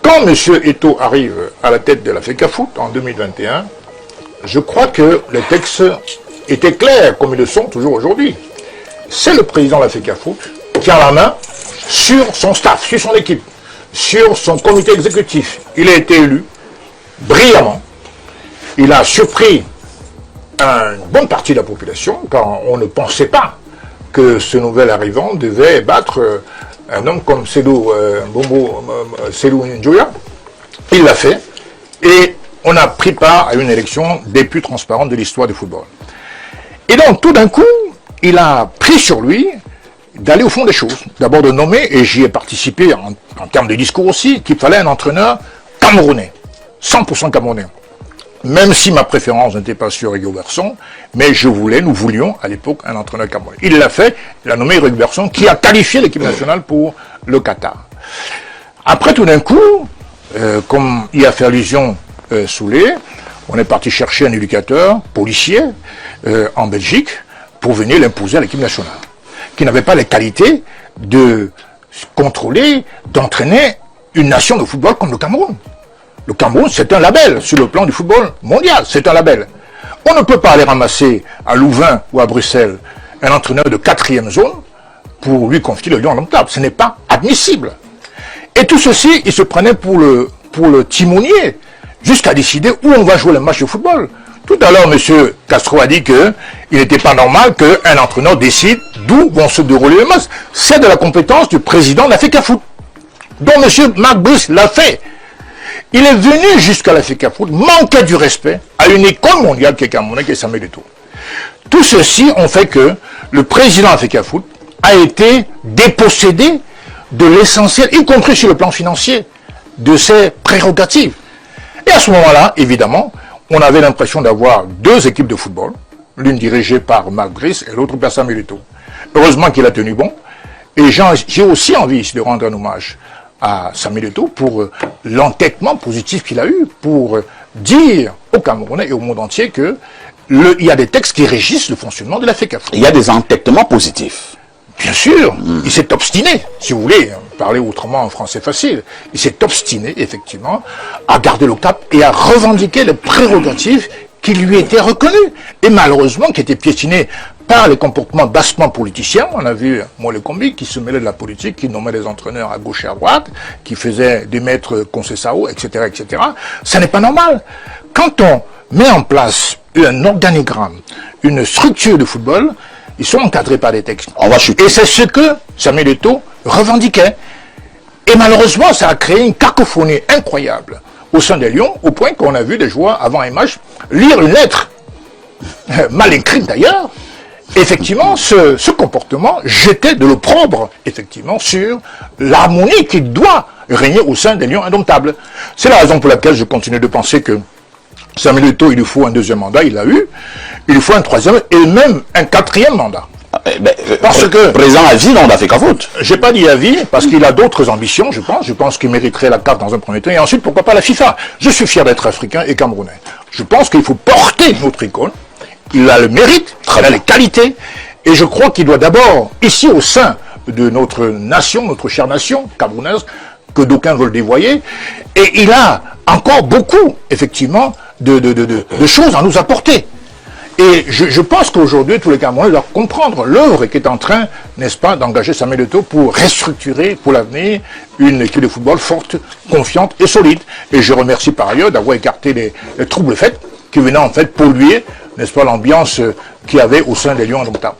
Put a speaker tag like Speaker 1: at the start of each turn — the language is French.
Speaker 1: Quand M. Eto'o arrive à la tête de la FECAFOOT en 2021, je crois que les textes étaient clairs, comme ils le sont toujours aujourd'hui. C'est le président de la FECAFOOT qui a la main sur son staff, sur son équipe, sur son comité exécutif. Il a été élu brillamment. Il a surpris une bonne partie de la population quand on ne pensait pas que ce nouvel arrivant devait battre un homme comme Seydou Njoya. Il l'a fait et on a pris part à une élection des plus transparentes de l'histoire du football. Et donc tout d'un coup, il a pris sur lui d'aller au fond des choses. D'abord de nommer, et j'y ai participé en termes de discours aussi, qu'il fallait un entraîneur camerounais, 100% camerounais. Même si ma préférence n'était pas sur Hugo Berson, mais nous voulions à l'époque un entraîneur camerounais. Il l'a fait, il a nommé Hugo Berson, qui a qualifié l'équipe nationale pour le Qatar. Après, tout d'un coup, comme y a fait allusion Soulé, on est parti chercher un éducateur policier en Belgique pour venir l'imposer à l'équipe nationale, qui n'avait pas les qualités de contrôler, d'entraîner une nation de football comme le Cameroun. Le Cameroun, c'est un label sur le plan du football mondial, c'est un label. On ne peut pas aller ramasser à Louvain ou à Bruxelles un entraîneur de 4e zone pour lui confier le lion indomptable. Ce n'est pas admissible. Et tout ceci, il se prenait pour le timonier, jusqu'à décider où on va jouer le match de football. Tout à l'heure, M. Castro a dit qu'il n'était pas normal qu'un entraîneur décide d'où vont se dérouler les matchs. C'est de la compétence du président de la FECAFOOT, dont M. Marc Brice l'a fait. Il est venu jusqu'à la FECAFOOT, manquer du respect à une école mondiale qui est camerounaise, qui est Samuel Eto'o. Tout ceci ont fait que le président de la FECAFOOT a été dépossédé de l'essentiel, y compris sur le plan financier, de ses prérogatives. Et à ce moment-là, évidemment, on avait l'impression d'avoir deux équipes de football, l'une dirigée par Marc Brice et l'autre par Samuel Eto'o. Heureusement qu'il a tenu bon, et j'ai aussi envie de rendre un hommage à Samuel Eto'o pour l'entêtement positif qu'il a eu, pour dire aux Camerounais et au monde entier que il y a des textes qui régissent le fonctionnement de la FECAFOOT.
Speaker 2: Il y a des entêtements positifs.
Speaker 1: Bien sûr, il s'est obstiné, si vous voulez, parler autrement en français facile, il s'est obstiné, effectivement, à garder le cap et à revendiquer les prérogatives qui lui étaient reconnues, et malheureusement qui étaient piétinées par les comportements bassement politiciens. On a vu Molle Kombi qui se mêlait de la politique, qui nommait des entraîneurs à gauche et à droite, qui faisait des maîtres Conceição, etc., etc. Ça n'est pas normal. Quand on met en place un organigramme, une structure de football, ils sont encadrés par des textes.
Speaker 2: On va chuter.
Speaker 1: Et c'est ce que Samuel Eto'o revendiquait. Et malheureusement, ça a créé une cacophonie incroyable au sein des Lions, au point qu'on a vu des joueurs, avant un match, lire une lettre, mal écrite d'ailleurs. Effectivement, ce comportement jetait de l'opprobre, effectivement, sur l'harmonie qui doit régner au sein des Lions indomptables. C'est la raison pour laquelle je continue de penser que Samuel Eto'o, il lui faut un deuxième mandat, il l'a eu, il lui faut un troisième et même un quatrième mandat.
Speaker 2: Parce que président à vie dans la FECAFOOT.
Speaker 1: J'ai pas dit à vie, parce qu'il a d'autres ambitions, je pense. Je pense qu'il mériterait la CAF dans un premier temps, et ensuite, pourquoi pas la FIFA. Je suis fier d'être africain et camerounais. Je pense qu'il faut porter notre icône. Il a le mérite, il a les qualités, et je crois qu'il doit d'abord, ici au sein de notre nation, notre chère nation camerounaise, que d'aucuns veulent dévoyer, et il a encore beaucoup, effectivement, de choses à nous apporter. Et je pense qu'aujourd'hui, tous les Camerounais doivent comprendre l'œuvre qui est en train, n'est-ce pas, d'engager Samuel Eto'o pour restructurer pour l'avenir une équipe de football forte, confiante et solide. Et je remercie par ailleurs d'avoir écarté les troubles faits qui venaient en fait polluer, n'est-ce pas, l'ambiance qu'il y avait au sein des Lions indomptables.